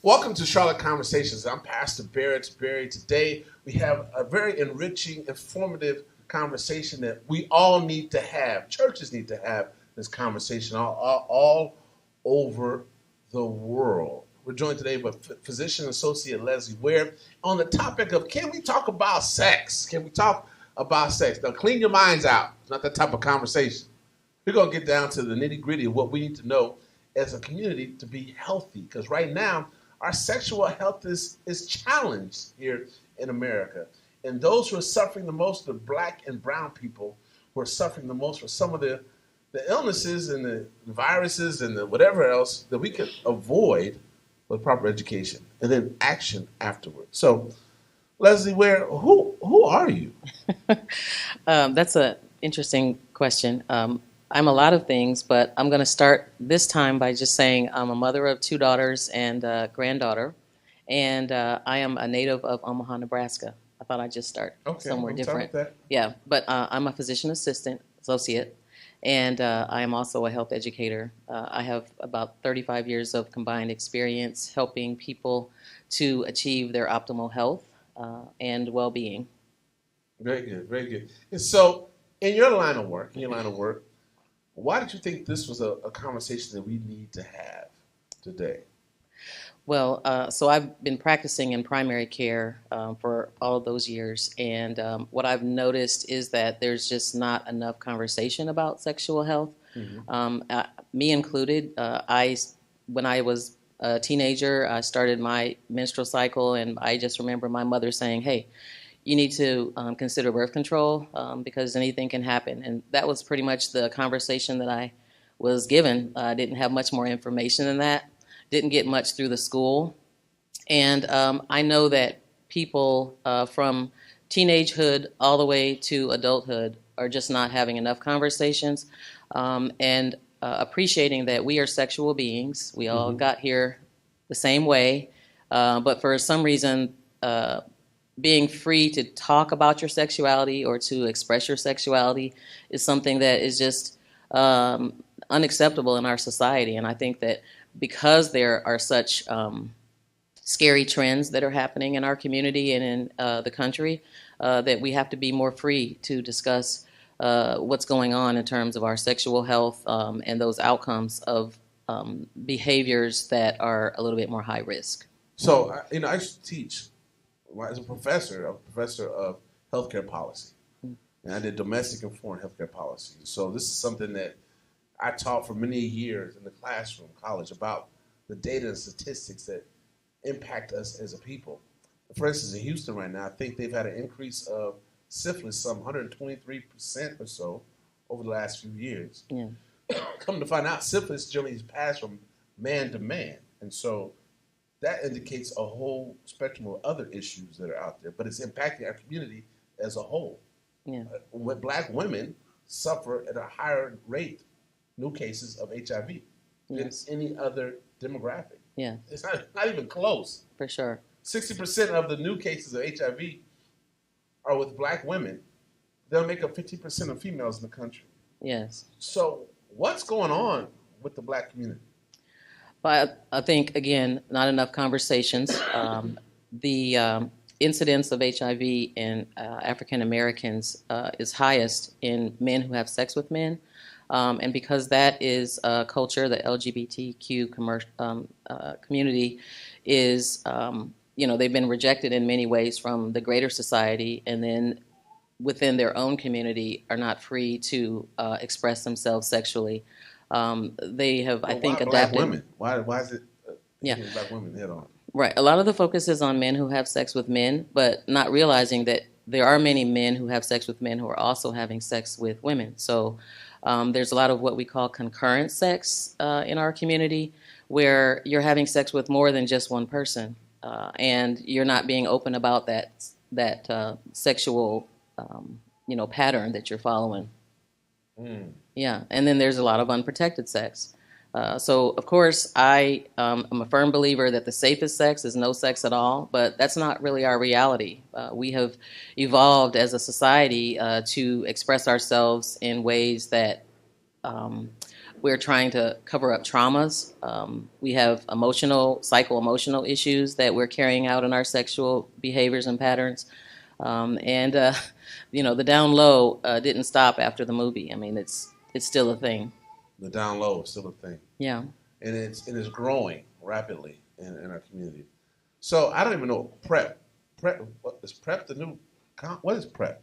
Welcome to Charlotte Conversations. I'm Pastor Barrett Berry. Today we have a very enriching, informative conversation that we all need to have. Churches need to have this conversation all over the world. We're joined today by Physician Associate Leslie Ware on the topic of, can we talk about sex? Can we talk about sex? Now, clean your minds out. It's not that type of conversation. We're going to get down to the nitty-gritty of what we need to know as a community to be healthy. Because right now, our sexual health is challenged here in America. And those who are suffering the most are Black and brown people who are suffering the most for some of the illnesses and the viruses and the whatever else that we could avoid with proper education and then action afterwards. So, Leslie Ware, who are you? That's an interesting question. I'm a lot of things, but I'm going to start this time by just saying I'm a mother of 2 daughters and a granddaughter, and I am a native of Omaha, Nebraska. I thought I'd just start somewhere different. Yeah, but I'm a physician associate, and I am also a health educator. I have about 35 years of combined experience helping people to achieve their optimal health and well-being. Very good, very good. And so, in your line of work, why did you think this was a conversation that we need to have today? Well, so I've been practicing in primary care for all of those years, and what I've noticed is that there's just not enough conversation about sexual health. Mm-hmm. Me included. When I was a teenager, I started my menstrual cycle, and I just remember my mother saying, "Hey, you need to consider birth control because anything can happen." And that was pretty much the conversation that I was given. I didn't have much more information than that. Didn't get much through the school. And I know that people from teenagehood all the way to adulthood are just not having enough conversations and appreciating that we are sexual beings. We all got here the same way. But for some reason, being free to talk about your sexuality or to express your sexuality is something that is just unacceptable in our society. And I think that because there are such scary trends that are happening in our community and in the country, that we have to be more free to discuss what's going on in terms of our sexual health and those outcomes of behaviors that are a little bit more high risk. So, I used to teach as a professor of healthcare policy. And I did domestic and foreign healthcare policy. So this is something that I taught for many years in the classroom, college, about the data and statistics that impact us as a people. For instance, in Houston right now, I think they've had an increase of syphilis, some 123% or so over the last few years. Yeah. Come to find out, syphilis generally is passed from man to man. And so that indicates a whole spectrum of other issues that are out there, but it's impacting our community as a whole. Yeah. Black women suffer at a higher rate, new cases of HIV, than any other demographic. Yeah. It's not even close. For sure. 60% of the new cases of HIV are with Black women. They'll make up 50% of females in the country. Yes. So what's going on with the Black community? But I think, again, not enough conversations. The incidence of HIV in African Americans is highest in men who have sex with men. And because that is a culture, the LGBTQ community is, they've been rejected in many ways from the greater society, and then within their own community are not free to express themselves sexually. They have, I think, adapted. Black women? Why is it Black women head on? Right. A lot of the focus is on men who have sex with men, but not realizing that there are many men who have sex with men who are also having sex with women. So there's a lot of what we call concurrent sex in our community, where you're having sex with more than just one person, and you're not being open about that sexual pattern that you're following. Mm. Yeah, and then there's a lot of unprotected sex. So, of course, I am a firm believer that the safest sex is no sex at all, but that's not really our reality. We have evolved as a society to express ourselves in ways that We're trying to cover up traumas. We have psycho-emotional issues that we're carrying out in our sexual behaviors and patterns. The down low didn't stop after the movie. I mean, it's still a thing. The down low is still a thing. Yeah. And it's growing rapidly in our community. So I don't even know PrEP. What is PrEP the new? What is PrEP?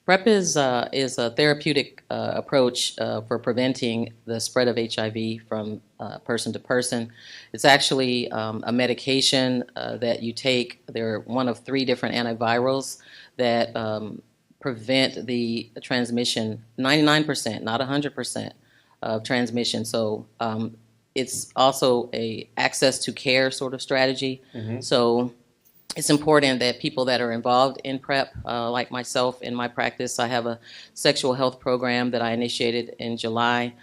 PrEP is a therapeutic approach for preventing the spread of HIV from person to person. It's actually a medication that you take. They're one of 3 different antivirals that prevent the transmission, 99%, not 100% of transmission. So it's also a access to care sort of strategy. Mm-hmm. So it's important that people that are involved in PrEP, like myself in my practice, I have a sexual health program that I initiated in July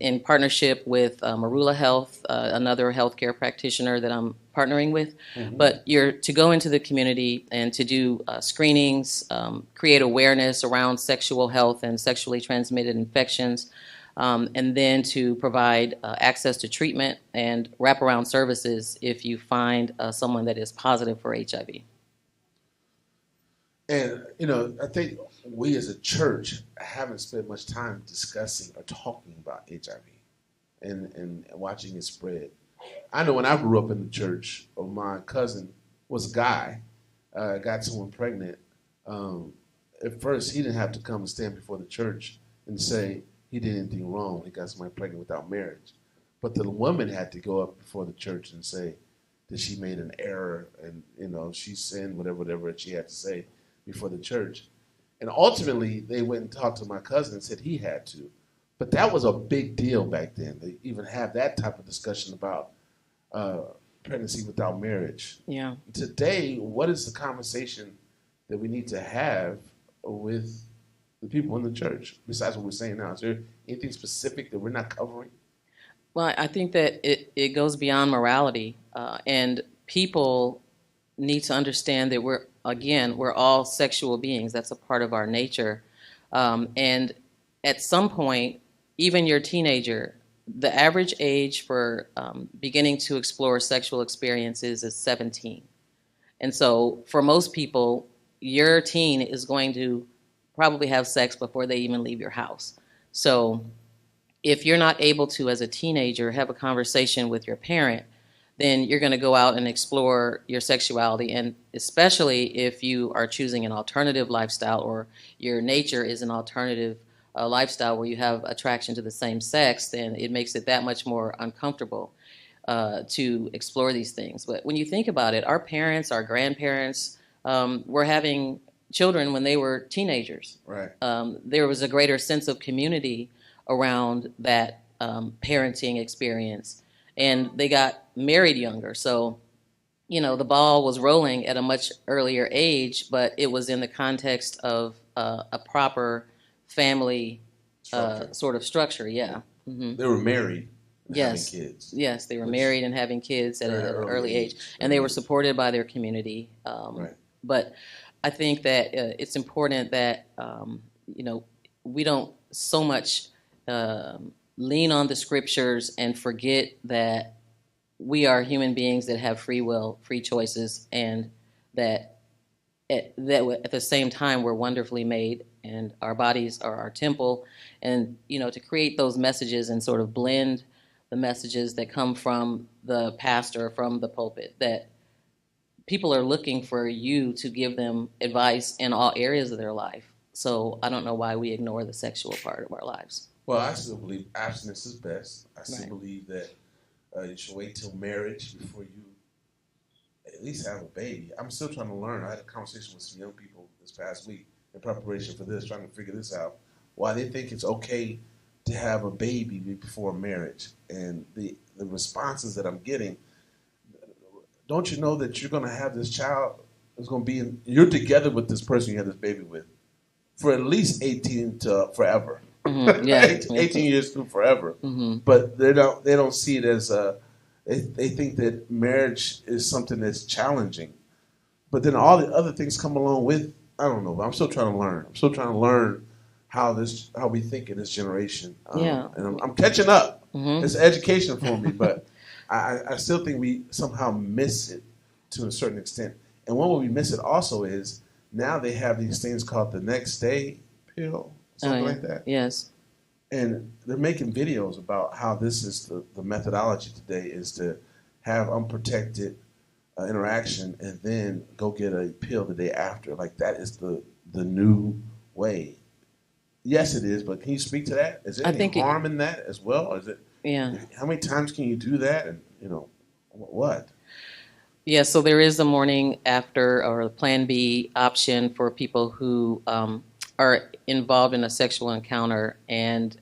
in partnership with Marula Health, another healthcare practitioner that I'm partnering with. Mm-hmm. But you're to go into the community and to do screenings, create awareness around sexual health and sexually transmitted infections, and then to provide access to treatment and wraparound services if you find someone that is positive for HIV. And, I think we as a church haven't spent much time discussing or talking about HIV and watching it spread. I know when I grew up in the church, my cousin was a guy, got someone pregnant. At first, he didn't have to come and stand before the church and say he did anything wrong. He got somebody pregnant without marriage. But the woman had to go up before the church and say that she made an error and, she sinned, whatever she had to say before the church. And ultimately, they went and talked to my cousin and said he had to. But that was a big deal back then. They even have that type of discussion about pregnancy without marriage. Yeah. Today, what is the conversation that we need to have with the people in the church, besides what we're saying now? Is there anything specific that we're not covering? Well, I think that it goes beyond morality, and people need to understand that we're all sexual beings. That's a part of our nature. And at some point, even your teenager, the average age for beginning to explore sexual experiences is 17. And so for most people, your teen is going to probably have sex before they even leave your house. So if you're not able to, as a teenager, have a conversation with your parent, then you're going to go out and explore your sexuality. And especially if you are choosing an alternative lifestyle or your nature is an alternative lifestyle where you have attraction to the same sex, then it makes it that much more uncomfortable to explore these things. But when you think about it, our parents, our grandparents were having children when they were teenagers. Right. There was a greater sense of community around that parenting experience, and they got married younger. So, the ball was rolling at a much earlier age, but it was in the context of a proper family sort of structure. Yeah. Mm-hmm. They were married. Yes. Having kids. Yes, they were married and having kids at an early age, and they were supported by their community. Right. But I think that it's important that we don't so much lean on the scriptures and forget that we are human beings that have free will, free choices, and that at the same time we're wonderfully made, and our bodies are our temple. And to create those messages and sort of blend the messages that come from the pastor, from the pulpit, that people are looking for you to give them advice in all areas of their life. So I don't know why we ignore the sexual part of our lives. Well, I still believe abstinence is best. I still believe that you should wait till marriage before you at least have a baby. I'm still trying to learn. I had a conversation with some young people this past week in preparation for this, trying to figure this out, why they think it's okay to have a baby before marriage. And the responses that I'm getting, don't you know that you're going to have this child is going to be you're together with this person you have this baby with for at least 18 to forever. Mm-hmm. Yeah. 18 years through forever. Mm-hmm. But they don't see it as they think that marriage is something that's challenging. But then all the other things come along with, I don't know, but I'm still trying to learn. I'm still trying to learn how we think in this generation. Yeah. And I'm catching up. Mm-hmm. It's education for me, but I still think we somehow miss it to a certain extent. And one way we miss it also is now they have these things called the next day pill, something like that. Yes. And they're making videos about how this is the methodology today is to have unprotected interaction and then go get a pill the day after. Like that is the new way. Yes, it is. But can you speak to that? Is there any harm in that as well? Is it? Yeah. How many times can you do that? And what? Yeah. So there is a morning after or a Plan B option for people who are involved in a sexual encounter and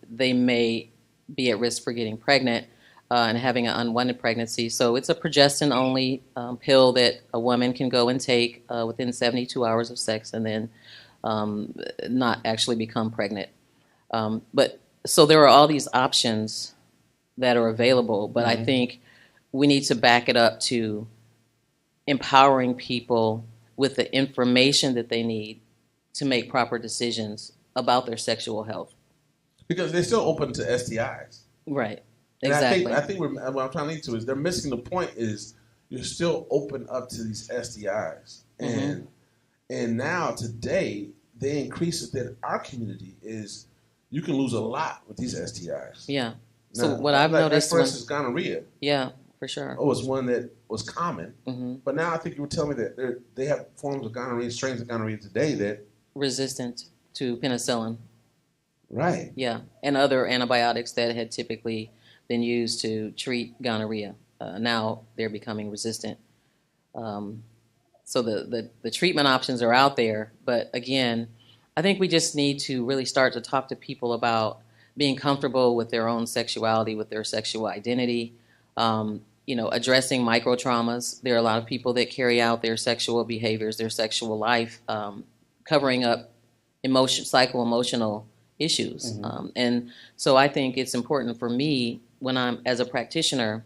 they may be at risk for getting pregnant and having an unwanted pregnancy. So it's a progestin-only pill that a woman can go and take within 72 hours of sex and then not actually become pregnant. But so there are all these options that are available, but I think we need to back it up to empowering people with the information that they need to make proper decisions about their sexual health. Because they're still open to STIs. Right. And Exactly. I think what I'm trying to lead to is they're missing the point is you're still open up to these STIs. And now today they increase it in our community is you can lose a lot with these STIs. Yeah. So now, what I've noticed, for instance, gonorrhea. Yeah, for sure. Oh, it's one that was common. But now I think you were telling me that they have forms of gonorrhea, strains of gonorrhea today that resistant to penicillin. Right. Yeah, and other antibiotics that had typically been used to treat gonorrhea. Now they're becoming resistant. So the treatment options are out there, but again, I think we just need to really start to talk to people about being comfortable with their own sexuality, with their sexual identity, addressing micro traumas. There are a lot of people that carry out their sexual behaviors, their sexual life, covering up psycho-emotional issues. And so I think it's important for me when as a practitioner,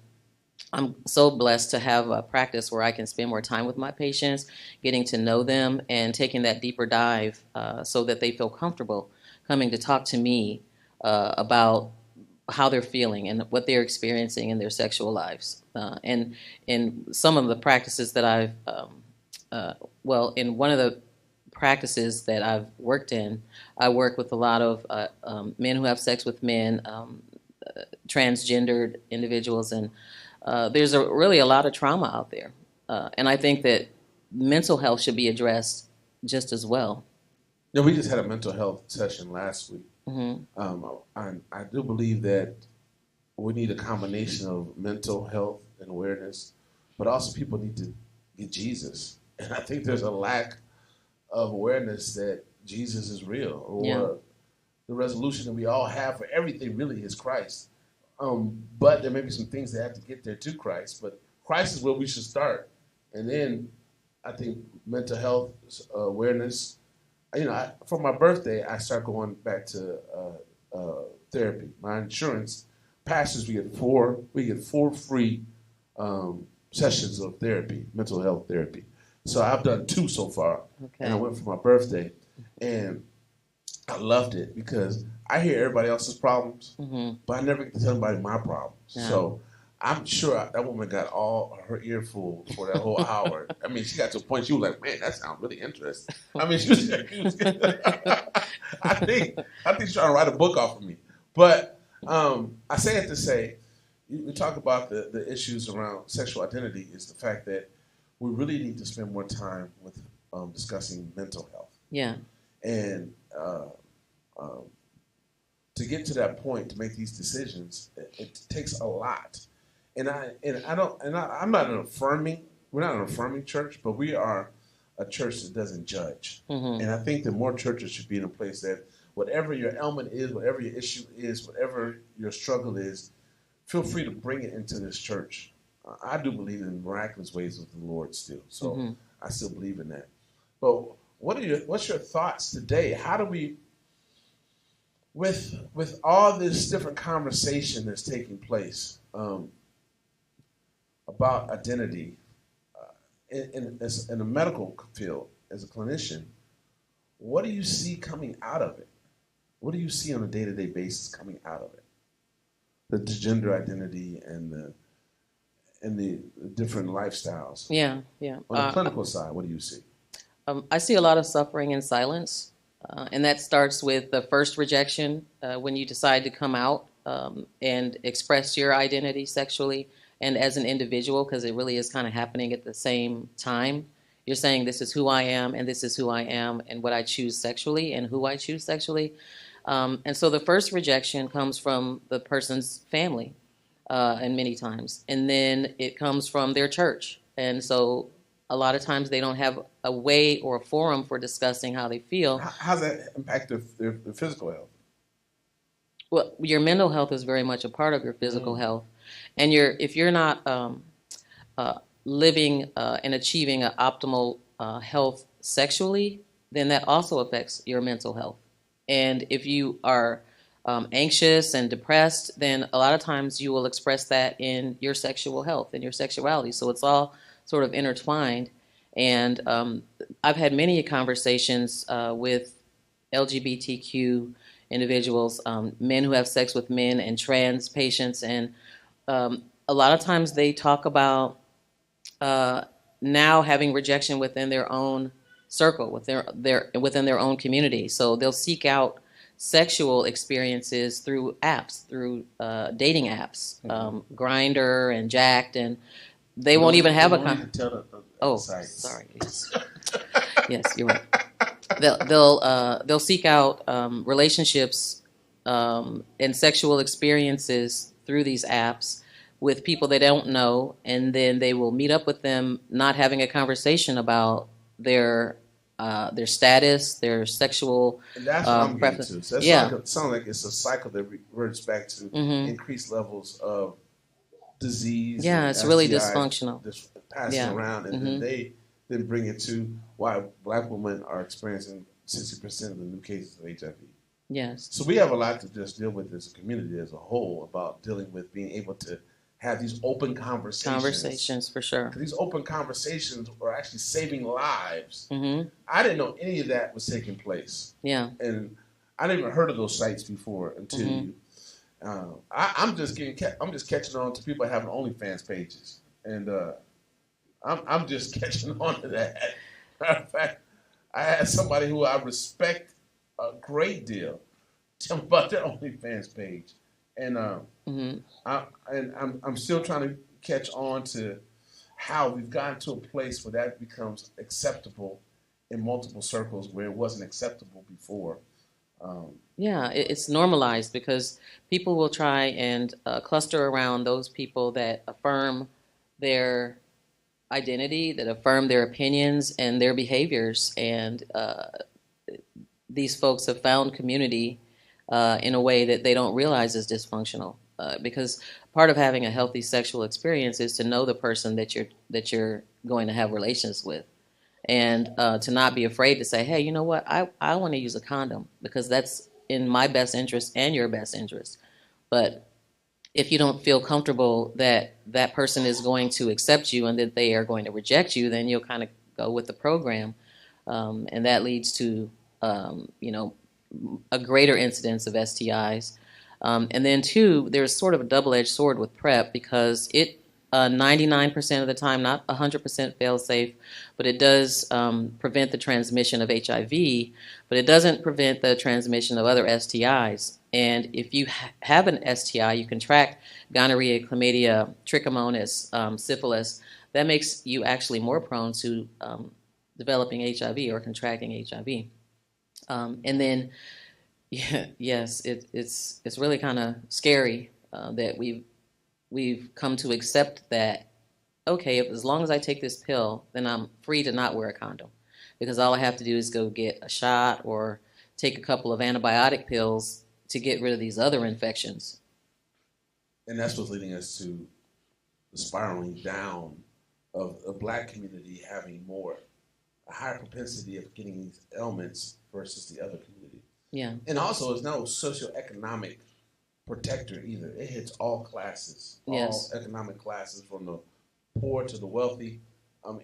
I'm so blessed to have a practice where I can spend more time with my patients, getting to know them and taking that deeper dive so that they feel comfortable coming to talk to me about how they're feeling and what they're experiencing in their sexual lives. And in some of the practices that in one of the practices that I've worked in, I work with a lot of men who have sex with men, transgendered individuals, and there's really a lot of trauma out there. And I think that mental health should be addressed just as well. Yeah, we just had a mental health session last week. I do believe that we need a combination of mental health and awareness, but also people need to get Jesus. And I think there's a lack of awareness that Jesus is real, or the resolution that we all have for everything really is Christ. But there may be some things that have to get there to Christ, but Christ is where we should start. And then I think mental health awareness, for my birthday, I start going back to therapy. My insurance, pastors, we get four free sessions of therapy, mental health therapy. So I've done 2 so far, and I went for my birthday, and I loved it because I hear everybody else's problems, but I never get to tell anybody my problems. Yeah. So I'm sure that woman got all her earful for that whole hour. I mean, she got to a point she was like, "Man, that sounds really interesting." I mean, she was I think she's trying to write a book off of me. But I say it to say, we talk about the issues around sexual identity is the fact that we really need to spend more time with discussing mental health. Yeah. And to get to that point, to make these decisions, it takes a lot. And I'm not we're not an affirming church, but we are a church that doesn't judge. And I think that more churches should be in a place that whatever your ailment is, whatever your issue is, whatever your struggle is, feel free to bring it into this church. I do believe in miraculous ways of the Lord still, so I still believe in that. But what's your thoughts today? How do we, with all this different conversation that's taking place about identity in the medical field as a clinician, What do you see coming out of it? What do you see on a day-to-day basis coming out of it? The gender identity and the different lifestyles. Yeah, yeah. On the clinical side, what do you see? I see a lot of suffering in silence, and that starts with the first rejection when you decide to come out and express your identity sexually and as an individual, because it really is kind of happening at the same time. You're saying this is who I am, and this is who I am, and what I choose sexually, and who I choose sexually. And so the first rejection comes from the person's family, and many times, and then it comes from their church. And so a lot of times they don't have a way or a forum for discussing how they feel. How's that impact their physical health? Well, your mental health is very much a part of your physical health, and if you're not living and achieving an optimal health sexually, then that also affects your mental health. And if you are anxious and depressed, then a lot of times you will express that in your sexual health and your sexuality. So it's all sort of intertwined. And I've had many conversations with LGBTQ individuals, men who have sex with men, and trans patients. And a lot of times they talk about now having rejection within their own circle, within their own community. So they'll seek out sexual experiences through apps, through dating apps, Grindr and Jacked, and they won't even have a sorry. Yes, you're right. They'll seek out relationships and sexual experiences through these apps with people they don't know, and then they will meet up with them, not having a conversation about their status, their sexual and that's what I'm getting to. So that sounds like it's a cycle that reverts back to increased levels of disease. Yeah, it's really dysfunctional. Passing around, and then they bring it to why Black women are experiencing 60% of the new cases of HIV. Yes. So we have a lot to just deal with as a community as a whole about dealing with being able to have these open conversations. Conversations, for sure. These open conversations are actually saving lives. Mm-hmm. I didn't know any of that was taking place. Yeah. And I didn't even heard of those sites before until you. I'm just catching on to people having OnlyFans pages, and I'm just catching on to that. Matter of fact, I had somebody who I respect a great deal tell me about their OnlyFans page, and I'm still trying to catch on to how we've gotten to a place where that becomes acceptable in multiple circles where it wasn't acceptable before. Yeah, it's normalized because people will try and cluster around those people that affirm their identity, that affirm their opinions and their behaviors. And these folks have found community in a way that they don't realize is dysfunctional. Because part of having a healthy sexual experience is to know the person that you're going to have relations with. And to not be afraid to say, hey, you know what, I want to use a condom because that's in my best interest and your best interest. But if you don't feel comfortable that that person is going to accept you and that they are going to reject you, then you'll kind of go with the program. And that leads to, a greater incidence of STIs. And then, two, there's sort of a double-edged sword with PrEP because it 99% of the time, not 100% fail-safe, but it does prevent the transmission of HIV, but it doesn't prevent the transmission of other STIs. And if you have an STI, you contract gonorrhea, chlamydia, trichomonas, syphilis, that makes you actually more prone to developing HIV or contracting HIV. And then, yes, it's really kind of scary that we've come to accept that, okay, as long as I take this pill, then I'm free to not wear a condom because all I have to do is go get a shot or take a couple of antibiotic pills to get rid of these other infections. And that's what's leading us to the spiraling down of the Black community having a higher propensity of getting these ailments versus the other community. Yeah. And also, it's no socioeconomic protector either. It hits all classes, all economic classes, from the poor to the wealthy,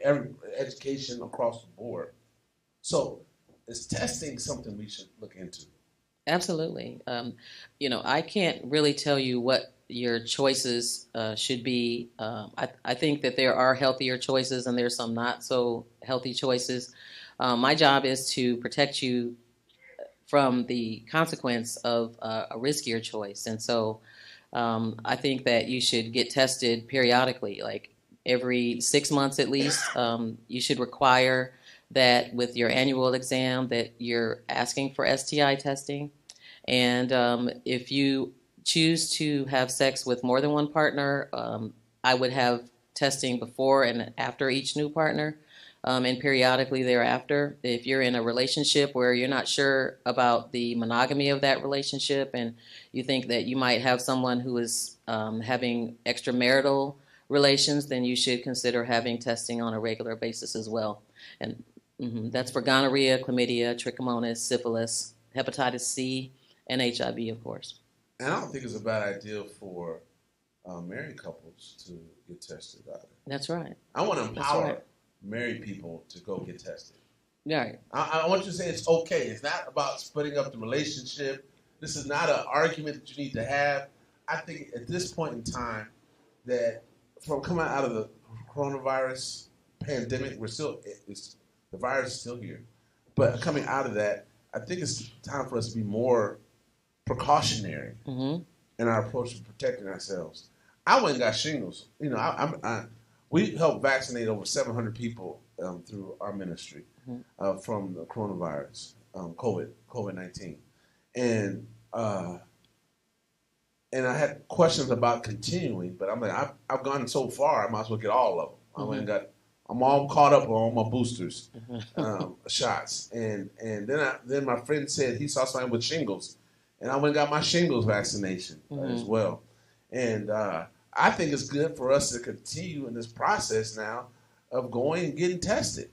every education across the board. So is testing something we should look into? Absolutely. I can't really tell you what your choices should be. I think that there are healthier choices and there's some not so healthy choices. My job is to protect you from the consequence of a riskier choice. And so I think that you should get tested periodically, like every 6 months at least. You should require that with your annual exam that you're asking for STI testing. And if you choose to have sex with more than one partner, I would have testing before and after each new partner, and periodically thereafter. If you're in a relationship where you're not sure about the monogamy of that relationship and you think that you might have someone who is having extramarital relations, then you should consider having testing on a regular basis as well. And that's for gonorrhea, chlamydia, trichomonas, syphilis, hepatitis C, and HIV, of course. And I don't think it's a bad idea for married couples to get tested either. That's right. I want to empower married people to go get tested. Right. I want you to say it's okay. It's not about splitting up the relationship. This is not an argument that you need to have. I think at this point in time that from coming out of the coronavirus pandemic, the virus is still here. But coming out of that, I think it's time for us to be more precautionary in our approach to protecting ourselves. I went and got shingles. We helped vaccinate over 700 people through our ministry from the coronavirus, COVID-19, and I had questions about continuing, but I'm like, I've gone so far, I might as well get all of them. I'm all caught up on all my boosters shots, and then my friend said he saw something with shingles, and I went and got my shingles vaccination as well, and I think it's good for us to continue in this process now of going and getting tested.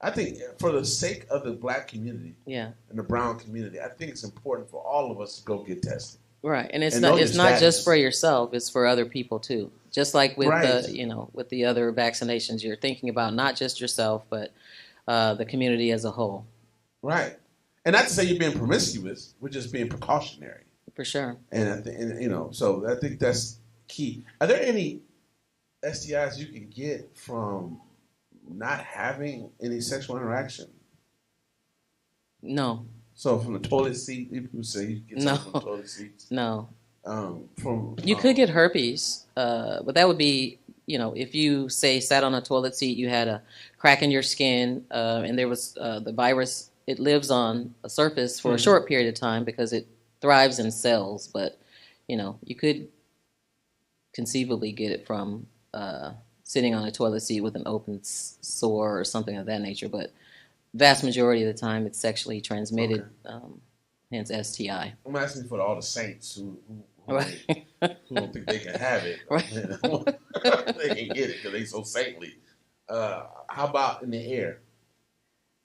I think for the sake of the black community and the brown community, I think it's important for all of us to go get tested. Right, and it's not just for yourself; it's for other people too. Just like with with the other vaccinations, you're thinking about not just yourself, but the community as a whole. Right, and not to say you're being promiscuous; we're just being precautionary. For sure. So I think that's key. Are there any STIs you can get from not having any sexual interaction? No. So from the toilet seat, people say you can get something from the toilet seats. No. You could get herpes, but that would be, if you say sat on a toilet seat, you had a crack in your skin, and there was the virus. It lives on a surface for a short period of time because it thrives in cells. But you could conceivably get it from sitting on a toilet seat with an open sore or something of that nature. But vast majority of the time, it's sexually transmitted, hence STI. I'm asking for all the saints who don't think they can have it. Right. They can get it because they're so saintly. How about in the air?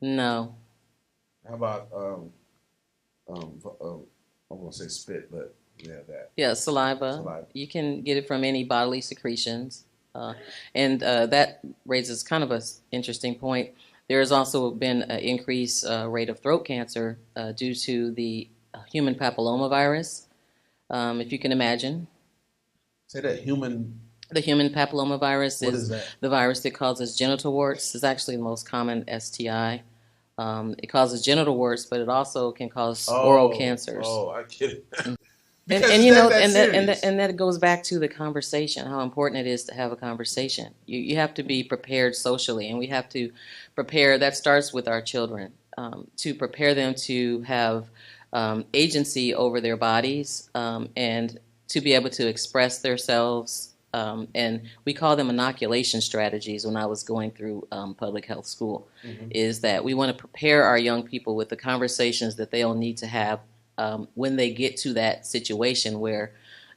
No. How about, I won't say spit, but that. Yeah, saliva. You can get it from any bodily secretions. And that raises kind of an interesting point. There has also been an increased rate of throat cancer due to the human papillomavirus, if you can imagine. Say that The human papillomavirus is that? The virus that causes genital warts. It's actually the most common STI. It causes genital warts, but it also can cause oral cancers. Oh, I get it. And that goes back to the conversation, how important it is to have a conversation. You have to be prepared socially, and we have to prepare. That starts with our children, to prepare them to have agency over their bodies and to be able to express themselves. And we call them inoculation strategies when I was going through public health school, is that we want to prepare our young people with the conversations that they'll need to have when they get to that situation where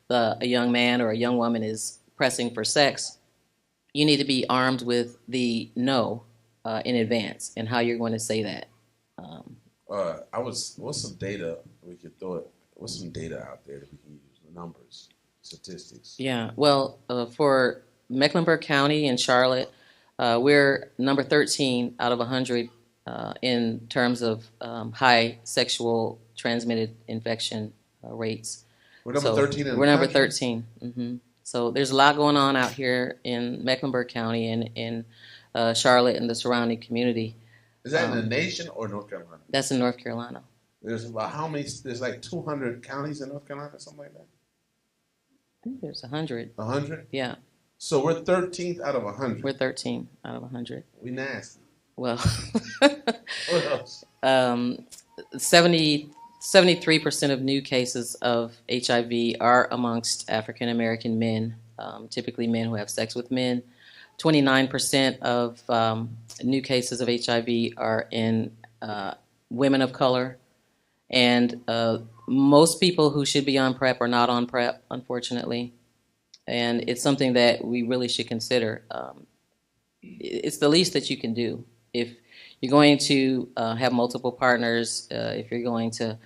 a young man or a young woman is pressing for sex. You need to be armed with the no in advance and how you're going to say that. What's some data we could throw it? What's some data out there that we can use? The numbers, statistics. Yeah. Well, for Mecklenburg County and Charlotte, we're number 13 out of 100 in terms of high sexual transmitted infection rates. We're number 13 in the We're number country? 13. So there's a lot going on out here in Mecklenburg County and in Charlotte and the surrounding community. Is that in the nation or North Carolina? That's in North Carolina. There's about how many? There's like 200 counties in North Carolina, something like that. I think there's 100. 100? Yeah. So we're 13th out of 100. We're 13 out of 100. We nasty. Well, What else? 73% of new cases of HIV are amongst African American men, typically men who have sex with men. 29% of new cases of HIV are in women of color. And most people who should be on PrEP are not on PrEP, unfortunately. And it's something that we really should consider. It's the least that you can do. If you're going to have multiple partners, if you're going to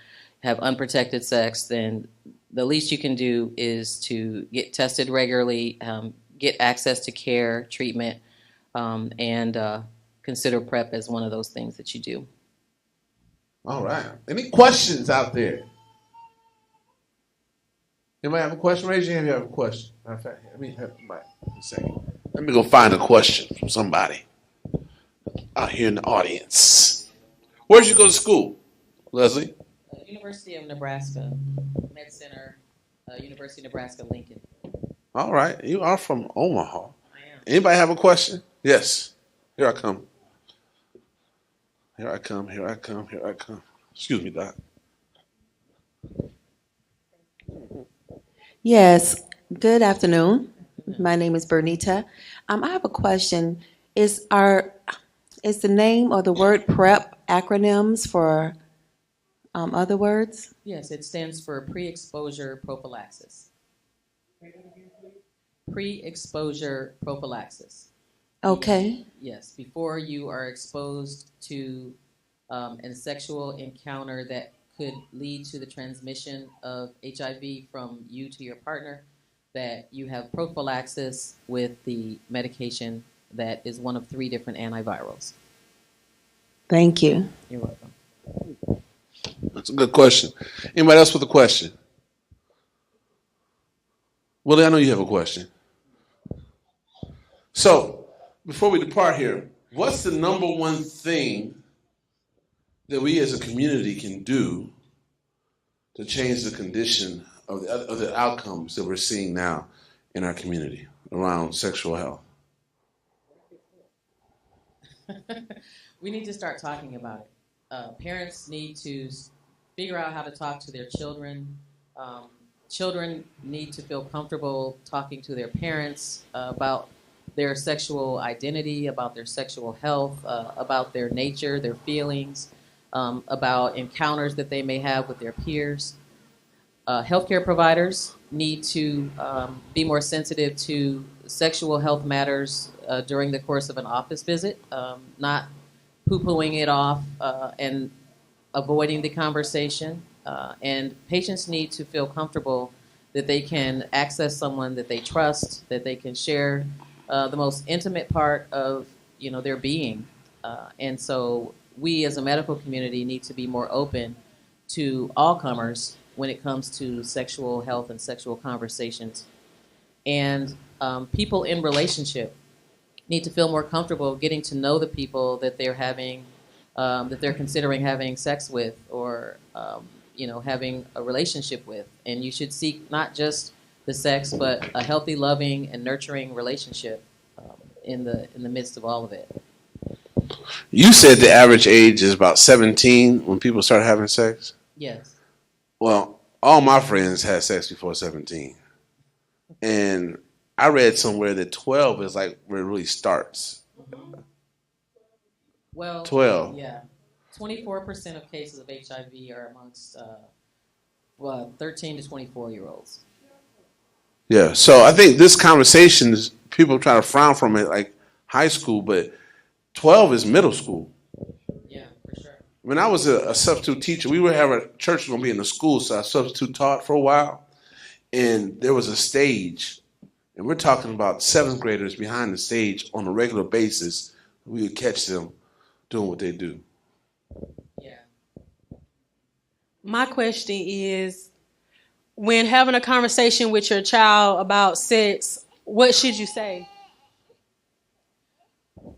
have unprotected sex, then the least you can do is to get tested regularly, get access to care, treatment, and consider PrEP as one of those things that you do. All right. Any questions out there? Anybody have a question? Raise your hand if you have a question. Matter of fact, let me have the mic a second. Let me go find a question from somebody out here in the audience. Where did you go to school, Leslie? University of Nebraska, Med Center, University of Nebraska, Lincoln. All right. You are from Omaha. I am. Anybody have a question? Yes. Here I come. Here I come. Here I come. Here I come. Excuse me, Doc. Yes, good afternoon. My name is Bernita. I have a question. Is the name or the word PrEP acronyms for other words? Yes, it stands for pre-exposure prophylaxis. Pre-exposure prophylaxis. Okay. Yes, before you are exposed to a sexual encounter that could lead to the transmission of HIV from you to your partner, that you have prophylaxis with the medication that is one of 3 different antivirals. Thank you. You're welcome. That's a good question. Anybody else with a question? Willie, I know you have a question. So, before we depart here, what's the number one thing that we as a community can do to change the condition of the outcomes that we're seeing now in our community around sexual health? We need to start talking about it. Parents need to figure out how to talk to their children. Children need to feel comfortable talking to their parents about their sexual identity, about their sexual health, about their nature, their feelings, about encounters that they may have with their peers. Healthcare providers need to be more sensitive to sexual health matters during the course of an office visit, not poo-pooing it off and avoiding the conversation. And patients need to feel comfortable that they can access someone that they trust, that they can share the most intimate part of their being. And so we as a medical community need to be more open to all comers when it comes to sexual health and sexual conversations. And people in relationship need to feel more comfortable getting to know the people that they're having, that they're considering having sex with, or having a relationship with. And you should seek not just the sex, but a healthy, loving, and nurturing relationship in the midst of all of it. You said the average age is about 17 when people start having sex? Yes. Well, all my friends had sex before 17. And I read somewhere that 12 is like where it really starts. Mm-hmm. Well, 12. Yeah. 24% of cases of HIV are amongst 13 to 24-year-olds. Yeah, so I think this conversation is, people try to frown from it like high school, but 12 is middle school. Yeah, for sure. When I was a substitute teacher, we would have a church was going to be in the school, so I substitute taught for a while. And there was a stage, and we're talking about 7th graders behind the stage on a regular basis. We would catch them doing what they do. My question is, when having a conversation with your child about sex, what should you say?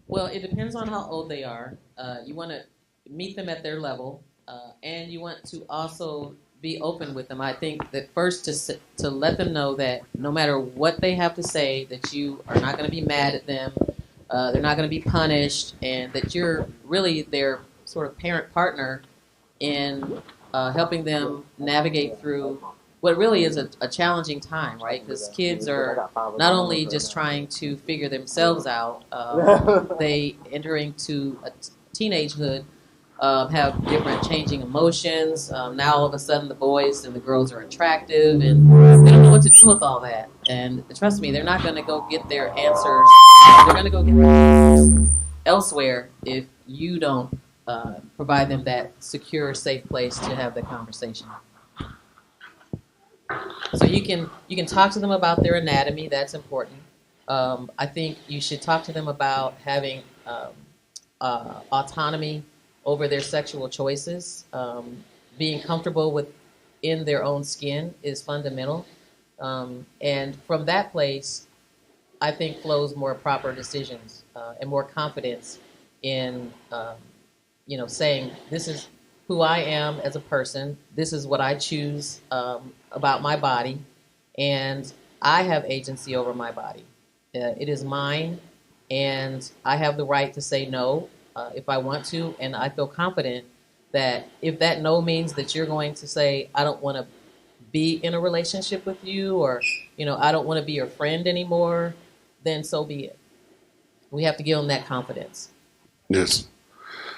Well, it depends on how old they are. You want to meet them at their level, and you want to also be open with them. I think that first to let them know that no matter what they have to say, that you are not going to be mad at them, they're not going to be punished, and that you're really their sort of parent partner in helping them navigate through what really is a challenging time, right? Because kids are not only just trying to figure themselves out, they entering to a teenagehood have different changing emotions. Now all of a sudden the boys and the girls are attractive, and they don't know what to do with all that. And trust me, they're not going to go get their answers. They're going to go get their answers elsewhere if you don't provide them that secure, safe place to have the conversation. So you can talk to them about their anatomy. That's important. I think you should talk to them about having autonomy over their sexual choices. Being comfortable within their own skin is fundamental. And from that place, I think flows more proper decisions and more confidence in saying, this is who I am as a person. This is what I choose about my body, and I have agency over my body. It is mine, and I have the right to say no if I want to, and I feel confident that if that no means that you're going to say, I don't want to be in a relationship with you, or I don't want to be your friend anymore, then so be it. We have to give them that confidence. Yes.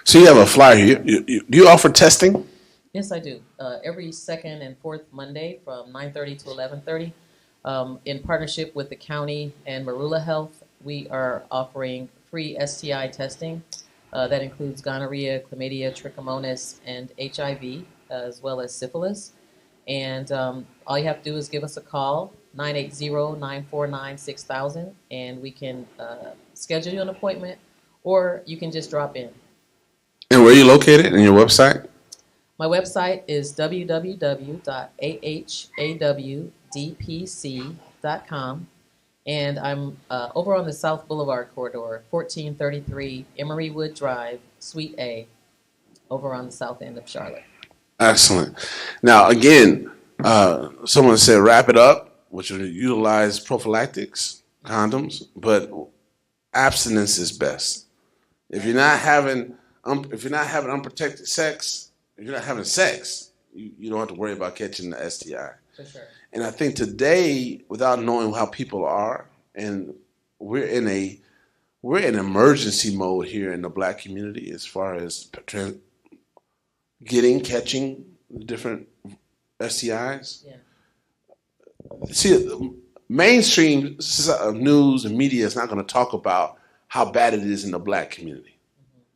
So you have a flyer here. Do you offer testing? Yes, I do. Every second and fourth Monday from 9:30 to 11:30, in partnership with the county and Marula Health, we are offering free STI testing. That includes gonorrhea, chlamydia, trichomonas, and HIV, as well as syphilis. And all you have to do is give us a call, 980-949-6000, and we can schedule you an appointment, or you can just drop in. And where are you located, and your website? My website is www.ahawdpc.com, and I'm over on the South Boulevard corridor, 1433 Emerywood Drive, Suite A, over on the south end of Charlotte. Excellent. Now, again, someone said wrap it up, which would utilize prophylactics, condoms, but abstinence is best. If you're not having unprotected sex, if you're not having sex, you don't have to worry about catching the STI. For sure. And I think today, without knowing how people are, and we're in emergency mode here in the Black community as far as catching the different STIs. Yeah. See, mainstream news and media is not going to talk about how bad it is in the Black community.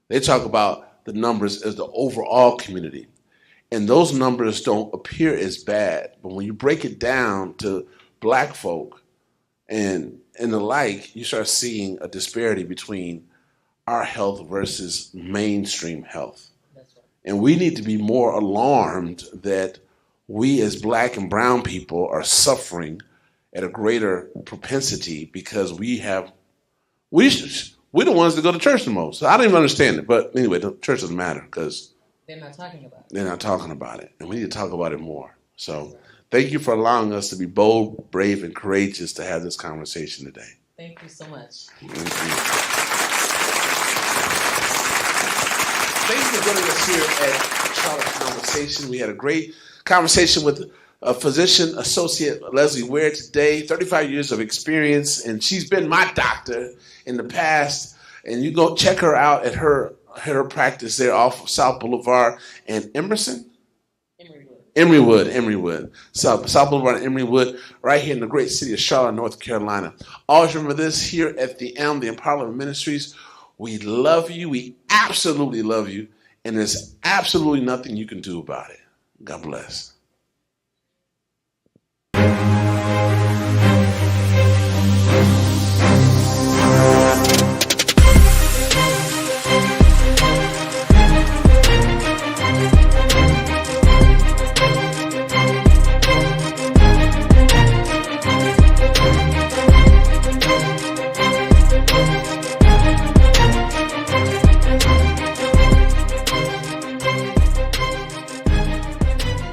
They talk about the numbers as the overall community. And those numbers don't appear as bad. But when you break it down to Black folk and the like, you start seeing a disparity between our health versus mainstream health. That's right. And we need to be more alarmed that we as Black and brown people are suffering at a greater propensity because we're the ones that go to church the most. So I don't even understand it. But anyway, the church doesn't matter because they're not talking about it. They're not talking about it. And we need to talk about it more. So thank you for allowing us to be bold, brave, and courageous to have this conversation today. Thank you so much. Thank you. Thanks for joining us here at Charlotte Conversation. We had a great conversation with physician associate Leslie Ware today, 35 years of experience, and she's been my doctor in the past. And you go check her out at her practice there off South Boulevard and Emerson? Emerywood. South Boulevard and Emerywood, right here in the great city of Charlotte, North Carolina. Always remember this here at the Empowerment Ministries. We love you. We absolutely love you. And there's absolutely nothing you can do about it. God bless.